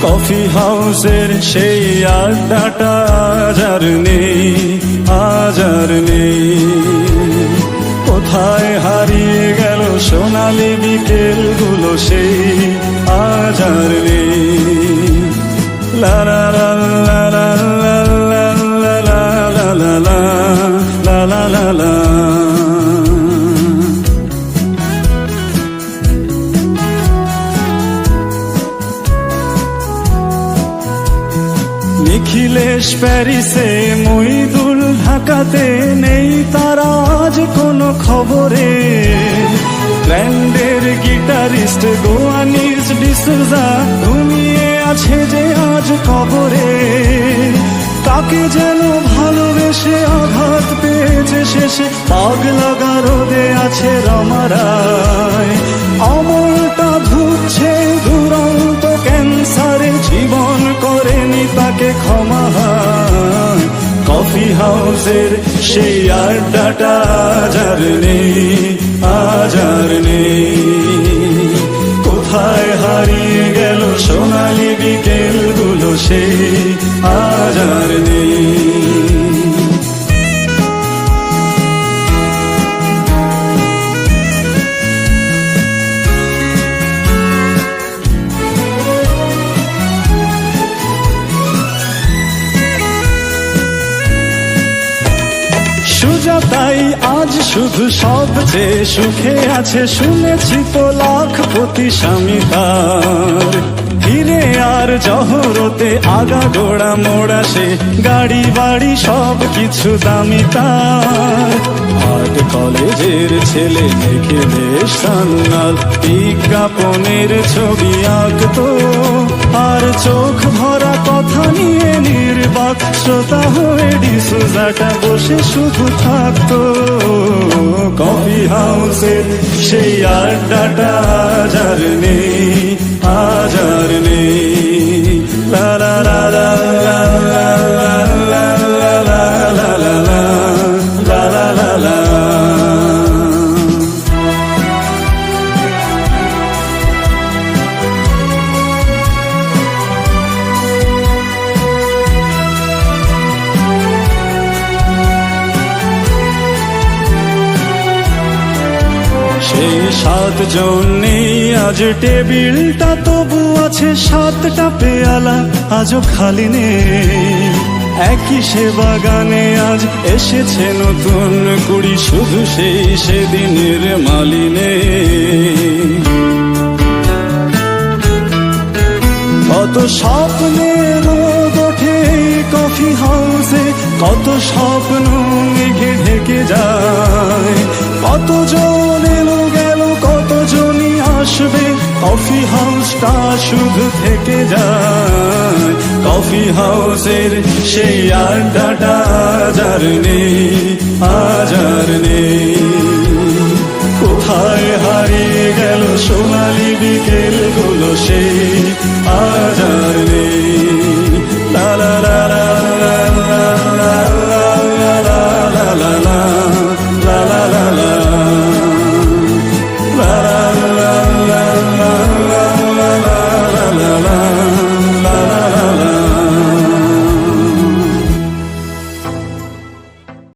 Coffee হাউসের সেই আড্ডাটা আজ আর নেই, আজ আর নেই। কোথায় হারিয়ে গেল সোনালি বিকেলগুলো সেই আজ আর নেই। লা লা লা লা লা লা লা লা লা লা লা লা লা। নিখিলেশ প্যারিসে, মইদুল ঢাকাতে, নেই তারা আজ কোনো খবরে। ব্র্যান্ডের গিটারিস্ট গোয়ানিজ ডিসুজা ঘুমিয়ে আছে যে আজ কবরে। তাকে যেন ভালোবেসে আঘাত পেয়েছে শেষে, পাগলা গারদে আছে রমারায়। অমলটা ধুচ্ছে দুরন্ত ক্যান্সারে, জীবন করেনি তাকে ক্ষমা। কফি হাউসের সেই আড্ডাটা আজ আর নেই, আজ আর নেই। কোথায় হারিয়ে গেল সোনালি বিকেলগুলো সেই আজ আর নেই। সুজাতাই আজ শুধু সবচেয়ে সুখে আছে, শুনেছি তো লাখপতি স্বামী তার। হিরে আর জহরতে আগা গোড়া মোড়া সে, গাড়ি বাড়ি সব কিছু দামি তার। আর্ট কলেজের ছেলে দেখে বেশ সান্নাল, বিজ্ঞাপনের ছবি আঁকতো আর চোখ ভরা কথা নিয়ে নির্বাক শ্রোতা হয়ে ডিসুজাটা বসে শুধু থাকতো। কফি হাউসের সেই আড্ডাটা আজ আর নেই, আজ আর নেই। লা লা লা লা লা লা লা লা লা লা লা লা লা লা। সেই 7 জন নেই আজ টেবিলটা, তবু আছে 7টা পেয়ালা আজও খালি নেই। একই সে বাগানে আজ এসেছে নতুন কুড়ি, শুধু সেই সেদিনের মালিনে। কত স্বপ্নের রোদ ওঠে কফি হাউসে, কত স্বপ্ন মেঘে ঢেকে যায়। কতজন এলো গেল, কতজনই আসবে, কফি হাউসটা শুধু থেকে যায়। কফি হাউসের সেই আড্ডাটা আজ আর নেই, আজ আর নেই। কোথায় হারিয়ে গেল সোনালি বিকেলগুলো সেই আজ আর নেই।